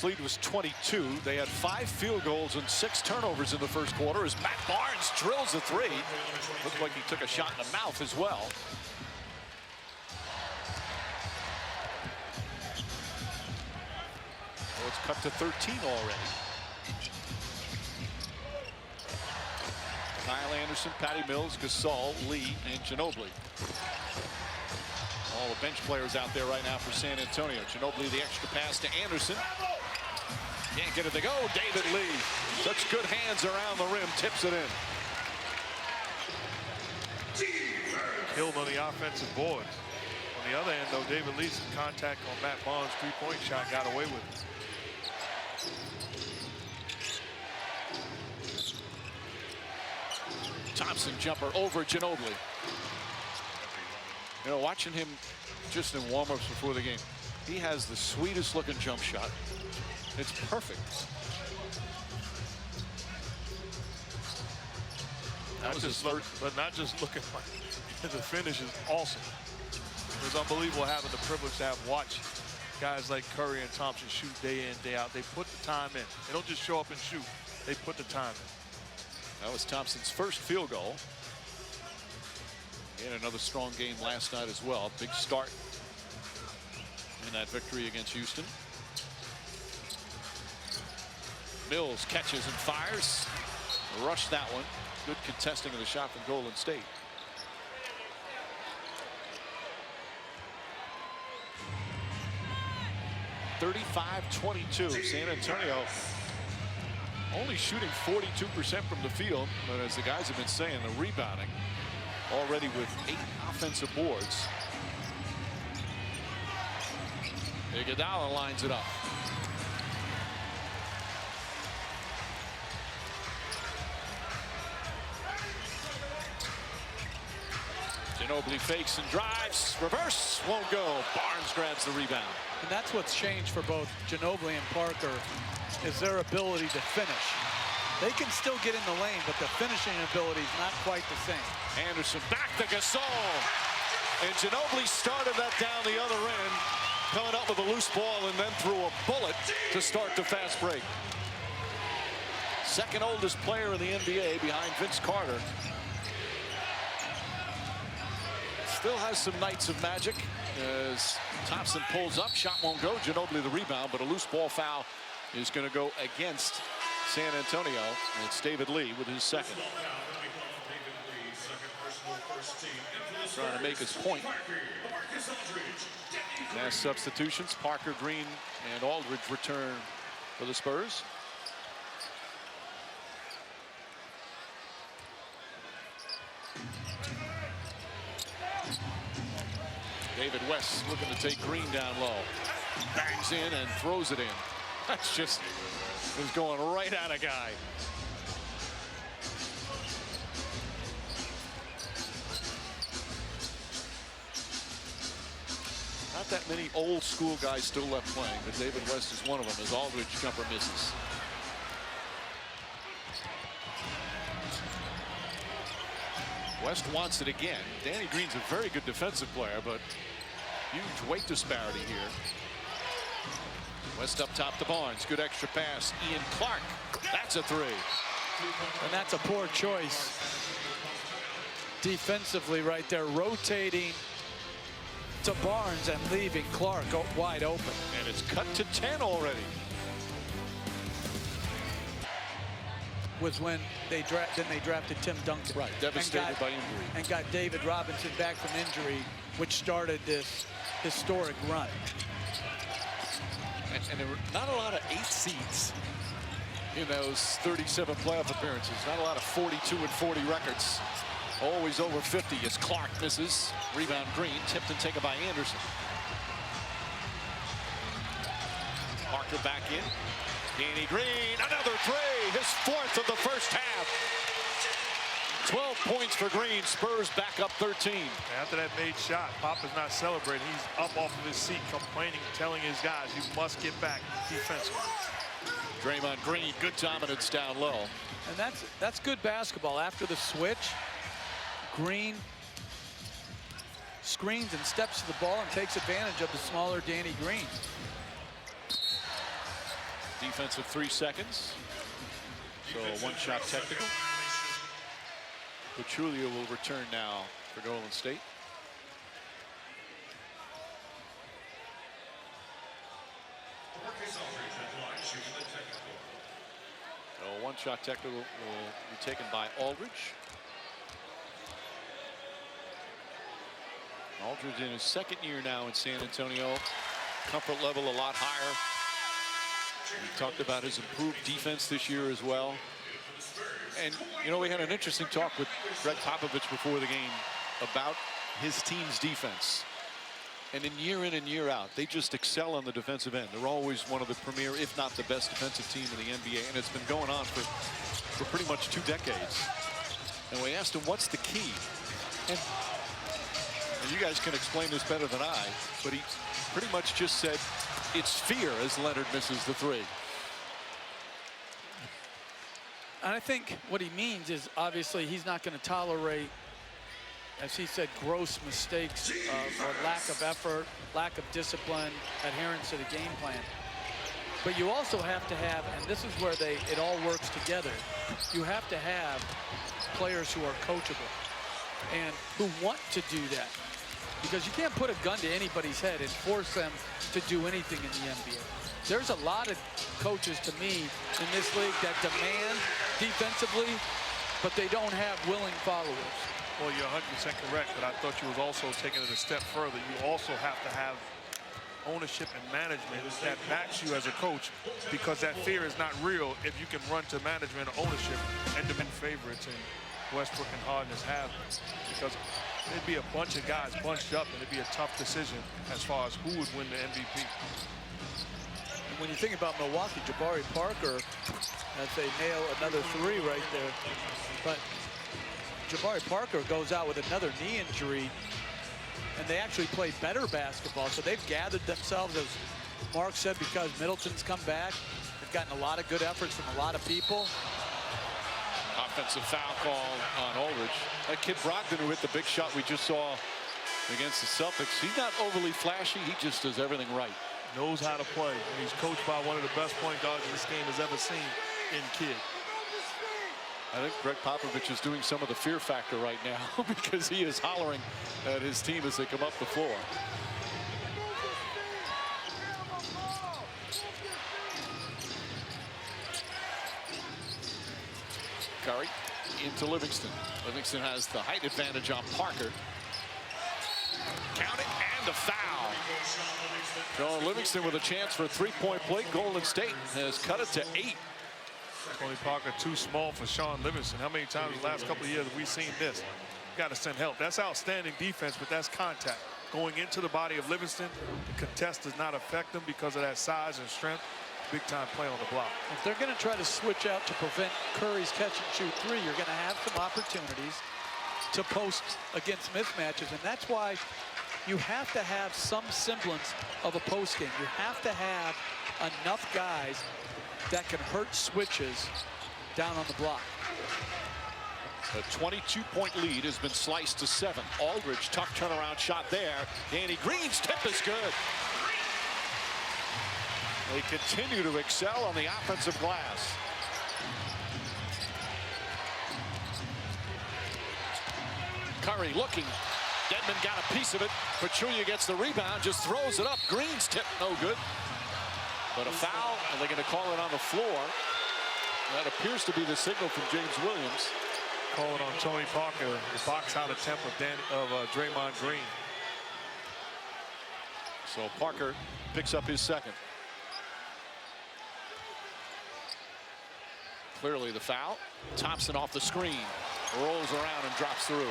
Lead was 22. They had 5 field goals and 6 turnovers in the first quarter as Matt Barnes drills a 3. Looked like he took a shot in the mouth as well. Oh, it's cut to 13 already. Kyle Anderson, Patty Mills, Gasol, Lee, and Ginobili. All the bench players out there right now for San Antonio. Ginobili, the extra pass to Anderson. Can't get it to go. David Lee. Such good hands around the rim. Tips it in. Killed on the offensive boards. On the other end, though, David Lee, some contact on Matt Barnes' three-point shot, got away with it. Thompson jumper over Ginobili. You know, watching him just in warm-ups before the game, he has the sweetest looking jump shot. It's perfect. Not just looking like the finish is awesome. It's unbelievable having the privilege to have watched guys like Curry and Thompson shoot day in, day out. They put the time in. They don't just show up and shoot. They put the time in. That was Thompson's first field goal. He had another strong game last night as well. Big start in that victory against Houston. Mills catches and fires. Rushed that one. Good contesting of the shot from Golden State. (35-22). San Antonio only shooting 42% from the field, but as the guys have been saying, the rebounding already with 8 offensive boards. Iguodala lines it up. Ginobili fakes and drives. Reverse won't go. Barnes grabs the rebound. And that's what's changed for both Ginobili and Parker is their ability to finish. They can still get in the lane, but the finishing ability is not quite the same. Anderson back to Gasol. And Ginobili started that down the other end, coming up with a loose ball and then threw a bullet to start the fast break. Second oldest player in the NBA behind Vince Carter. Still has some nights of magic as Thompson pulls up. Shot won't go. Ginobili the rebound, but a loose ball foul is going to go against San Antonio. And it's David Lee with his second. Trying to make his point. Mass substitutions. Parker, Green, and Aldridge return for the Spurs. David West looking to take Green down low. Bangs in and throws it in. That's just, is going right at a guy. Not that many old school guys still left playing, but David West is one of them as Aldridge jumper misses. West wants it again. Danny Green's a very good defensive player, but huge weight disparity here. West up top to Barnes. Good extra pass. Ian Clark. That's a 3. And that's a poor choice defensively right there, rotating to Barnes and leaving Clark wide open. And it's cut to 10 already. Was when they drafted Tim Duncan. Right, devastated by injury. And got David Robinson back from injury, which started this historic run. And there were not a lot of 8 seeds in those 37 playoff appearances. Not a lot of 42 and 40 records. Always over 50 as Clark misses. Rebound Green, tipped and taken by Anderson. Parker back in. Danny Green, another 3, his 4th of the first half. 12 points for Green. Spurs back up 13. After that made shot, Papa's not celebrating. He's up off of his seat, complaining, telling his guys, you must get back defensively. Draymond Green, good dominance down low. And that's good basketball. After the switch, Green screens and steps to the ball and takes advantage of the smaller Danny Green. Defensive 3 seconds. So a one-shot technical. Pachulia will return now for Golden State. So a one-shot technical will be taken by Aldridge. Aldridge in his second year now in San Antonio. Comfort level a lot higher. We talked about his improved defense this year as well. And, you know, we had an interesting talk with Greg Popovich before the game about his team's defense. And in and year out, they just excel on the defensive end. They're always one of the premier, if not the best defensive team in the NBA. And it's been going on for pretty much 2 decades. And we asked him, what's the key? And you guys can explain this better than I, but he pretty much just said it's fear as Leonard misses the 3. And I think what he means is obviously he's not going to tolerate, as he said, gross mistakes or lack of effort, lack of discipline, adherence to the game plan. But you also have to have, and this is where it all works together, you have to have players who are coachable and who want to do that. Because you can't put a gun to anybody's head and force them to do anything in the NBA. There's a lot of coaches, to me, in this league that demand defensively, but they don't have willing followers. Well, you're 100% correct, but I thought you was also taking it a step further. You also have to have ownership and management that backs you as a coach, because that fear is not real if you can run to management or ownership and demand favorites, and Westbrook and Harden have, because it'd be a bunch of guys bunched up, and it'd be a tough decision as far as who would win the MVP. And when you think about Milwaukee, Jabari Parker, as they nail another 3 right there, but Jabari Parker goes out with another knee injury, and they actually play better basketball. So they've gathered themselves, as Mark said, because Middleton's come back. They've gotten a lot of good efforts from a lot of people. Offensive foul call on Aldridge. That kid Brogdon, who hit the big shot we just saw against the Celtics, he's not overly flashy. He just does everything right. Knows how to play. And he's coached by one of the best point guards this game has ever seen in Kidd. I think Greg Popovich is doing some of the fear factor right now because he is hollering at his team as they come up the floor. Curry into Livingston. Livingston has the height advantage on Parker. Count it, and a foul. John Livingston with a chance for a 3-point play. Golden State has cut it to 8. Tony Parker too small for Sean Livingston. How many times in the last couple of years have we seen this? Got to send help. That's outstanding defense, but that's contact. Going into the body of Livingston, the contest does not affect them because of that size and strength. Big time play on the block. If they're going to try to switch out to prevent Curry's catch and shoot 3, you're going to have some opportunities to post against mismatches, and that's why you have to have some semblance of a post game. You have to have enough guys that can hurt switches down on the block. A 22-point lead has been sliced to 7. Aldridge, tough turnaround shot there. Danny Green's tip is good. They continue to excel on the offensive glass. Curry looking. Dedmon got a piece of it. Pachulia gets the rebound, just throws it up. Green's tip, no good. But a foul, and they're going to call it on the floor. That appears to be the signal from James Williams. Call it on Tony Parker, the box out attempt of Draymond Green. So Parker picks up his second. Clearly the foul. Thompson off the screen, rolls around and drops through.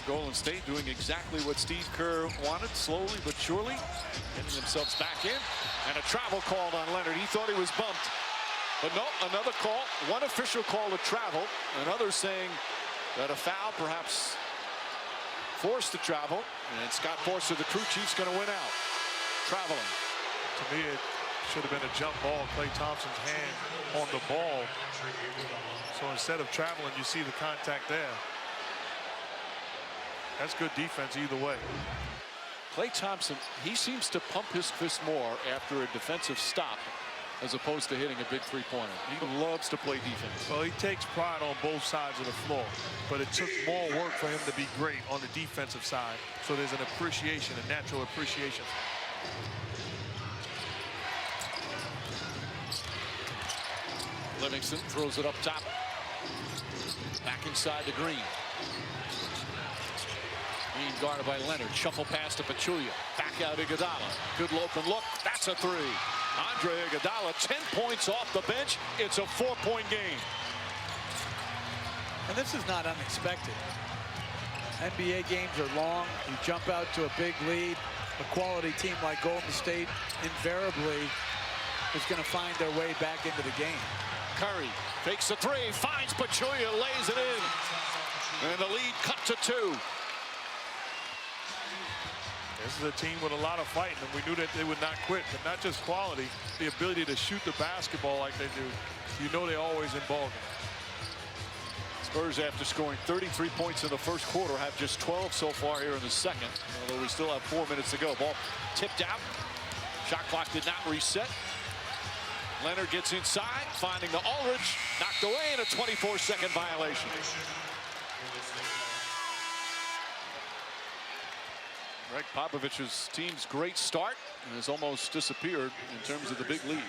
Golden State doing exactly what Steve Kerr wanted, slowly but surely, getting themselves back in. And a travel called on Leonard. He thought he was bumped. But no, another call. One official call to travel, and others saying that a foul perhaps forced to travel. And Scott Forster, the crew chief's going to win out. Traveling. To me, it should have been a jump ball. Klay Thompson's hand on the ball. So instead of traveling, you see the contact there. That's good defense either way. Klay Thompson, he seems to pump his fist more after a defensive stop as opposed to hitting a big three-pointer. He loves to play defense. Well, he takes pride on both sides of the floor, but it took more work for him to be great on the defensive side. So there's an appreciation, a natural appreciation. Livingston throws it up top. Back inside to Green. Green guarded by Leonard. Shuffle pass to Pachulia. Back out Iguodala. Good open look. That's a three. Andre Iguodala, 10 points off the bench. It's a 4-point game. And this is not unexpected. NBA games are long. You jump out to a big lead. A quality team like Golden State invariably is going to find their way back into the game. Curry fakes a three, finds Pachulia, lays it in. And the lead cut to 2. This is a team with a lot of fight, and we knew that they would not quit, but not just quality, the ability to shoot the basketball like they do. You know they're always in ball game. Spurs, after scoring 33 points in the first quarter, have just 12 so far here in the second, although we still have 4 minutes to go. Ball tipped out. Shot clock did not reset. Leonard gets inside, finding the Aldridge, knocked away, and a 24-second violation. Greg Popovich's team's great start has almost disappeared in terms of the big lead.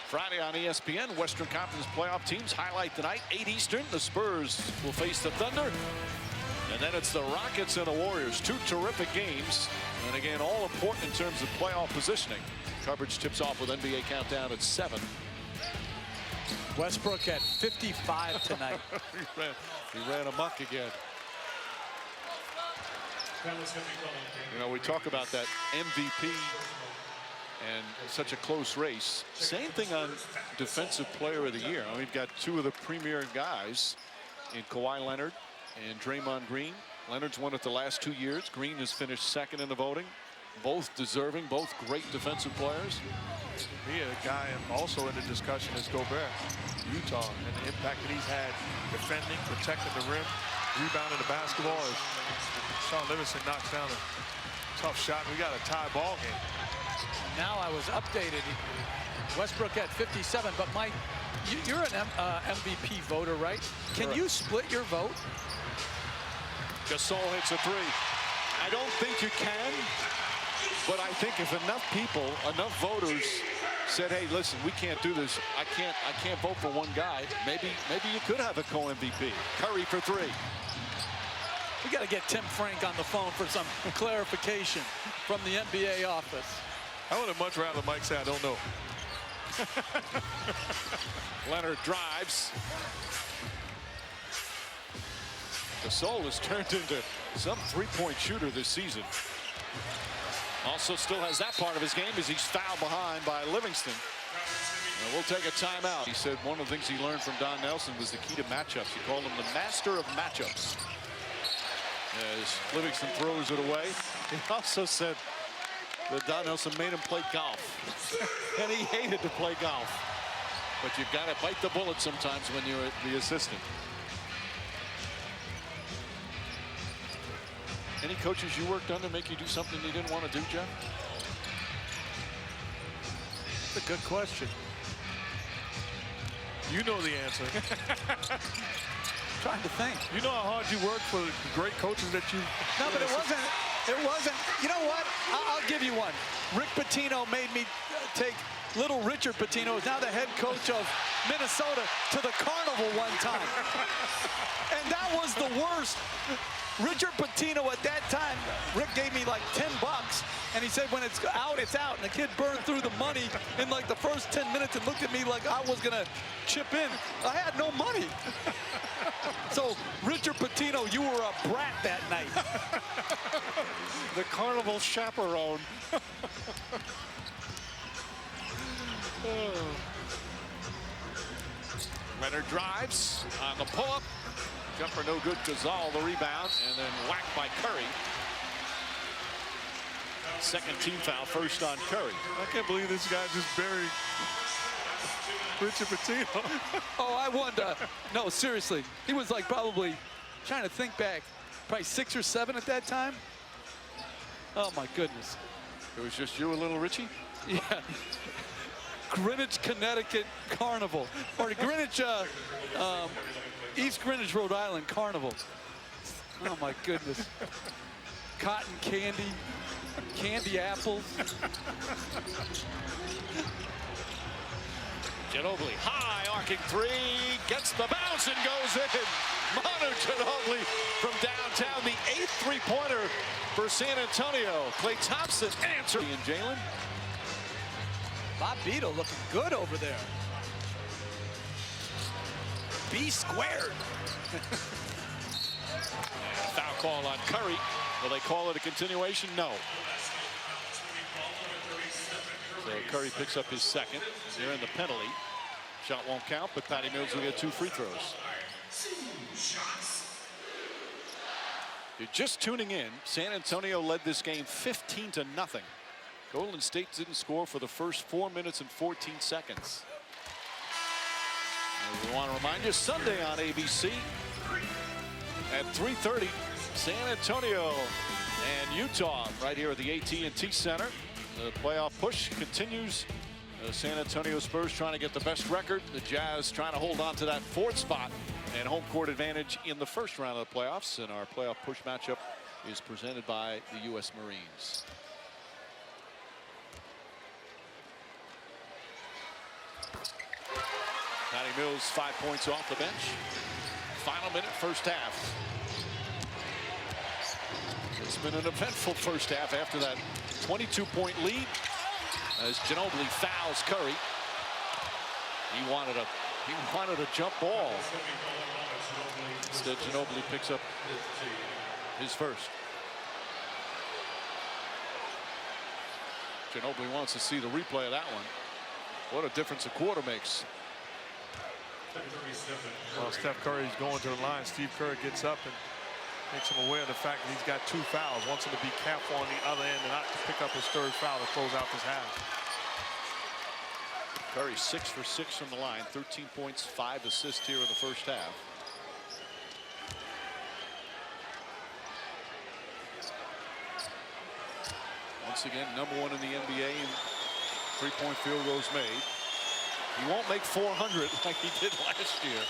Friday on ESPN, Western Conference playoff teams highlight tonight, 8 Eastern. The Spurs will face the Thunder. And then it's the Rockets and the Warriors. 2 terrific games. And again, all important in terms of playoff positioning. Coverage tips off with NBA Countdown at 7. Westbrook had 55 tonight. he ran amok again. You know, we talk about that MVP and such a close race. Same thing on Defensive Player of the Year. We've got 2 of the premier guys in Kawhi Leonard and Draymond Green. Leonard's won it the last 2 years. Green has finished second in the voting. Both deserving, both great defensive players. A guy also in the discussion is Gobert, Utah, and the impact that he's had defending, protecting the rim, rebounding the basketball. As Sean Livingston knocks down a tough shot. We got a tie ball game. Now I was updated. Westbrook had 57, but Mike, you're an MVP voter, right? Can you split your vote? Gasol hits a 3. I don't think you can, but I think if enough people, enough voters said, hey, listen, we can't do this. I can't vote for one guy. Maybe you could have a co-MVP. Curry for 3. We got to get Tim Frank on the phone for some clarification from the NBA office. I would have much rather Mike say I don't know. Leonard drives. Gasol has turned into some three-point shooter this season. Also still has that part of his game as he's fouled behind by Livingston. And we'll take a timeout. He said one of the things he learned from Don Nelson was the key to matchups. He called him the master of matchups. As Livingston throws it away. He also said that Don Nelson made him play golf. And he hated to play golf. But you've got to bite the bullet sometimes when you're the assistant. Any coaches you worked under make you do something you didn't want to do, Jeff? That's a good question. You know the answer. Trying to think. You know how hard you work for the great coaches that you... No, but it wasn't. You know what? I'll give you one. Rick Pitino made me take little Richard Pitino, who's now the head coach of Minnesota, to the carnival one time. And that was the worst. Richard Pitino at that time, Rick gave me like $10, and he said when it's out, it's out. And the kid burned through the money in like the first 10 minutes and looked at me like I was gonna chip in. I had no money. So, Richard Pitino, you were a brat that night. The carnival chaperone. Leonard drives on the pull-up. Jumper no good. Gasol the rebound, and then whacked by Curry. Second team foul, first on Curry. I can't believe this guy just buried Richard Pitino. Oh, I wonder. No, seriously. He was like probably trying to think back. Probably 6 or 7 at that time. Oh, my goodness. It was just you and little Richie? Yeah. Greenwich, Connecticut Carnival. Or Greenwich, East Greenwich, Rhode Island Carnival. Oh, my goodness. Cotton candy, candy apples. Ginobili, high arcing three, gets the bounce and goes in. Manu Ginobili from downtown, the 8th three-pointer for San Antonio. Klay Thompson answers. And Jalen. Bob Beadle looking good over there. B squared. Foul call on Curry. Will they call it a continuation? No. So Curry picks up his second. They're in the penalty. Shot won't count, but Patty Mills will get 2 free throws. You're just tuning in. San Antonio led this game 15-0. Golden State didn't score for the first 4 minutes and 14 seconds. And we want to remind you, Sunday on ABC at 3:30, San Antonio and Utah right here at the AT&T Center. The playoff push continues. San Antonio Spurs trying to get the best record. The Jazz trying to hold on to that 4th spot and home court advantage in the first round of the playoffs. And our playoff push matchup is presented by the U.S. Marines. Patty Mills 5 points off the bench. Final minute, first half. It's been an eventful first half after that 22-point lead. As Ginobili fouls Curry. He wanted a jump ball. Instead, Ginobili picks up his first. Ginobili wants to see the replay of that one. What a difference a quarter makes. Well, Steph Curry's going to the line. Steve Kerr gets up and makes him aware of the fact that he's got 2 fouls. Wants him to be careful on the other end and not to pick up his 3rd foul to close out this half. Curry 6 for 6 from the line. 13 points, 5 assists here in the first half. Once again, #1 in the NBA in 3-point field goals made. He won't make 400 like he did last year.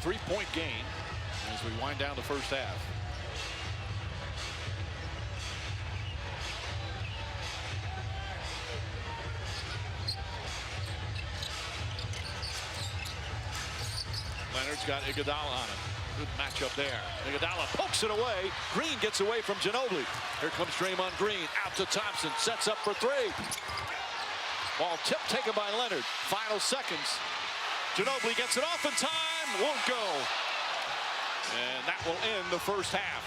Three-point game as we wind down the first half. Leonard's got Iguodala on him. Good matchup there. Iguodala pokes it away. Green gets away from Ginobili. Here comes Draymond Green out to Thompson. Sets up for 3. Ball tip taken by Leonard. Final seconds. Ginobili gets it off in time. Won't go. And that will end the first half.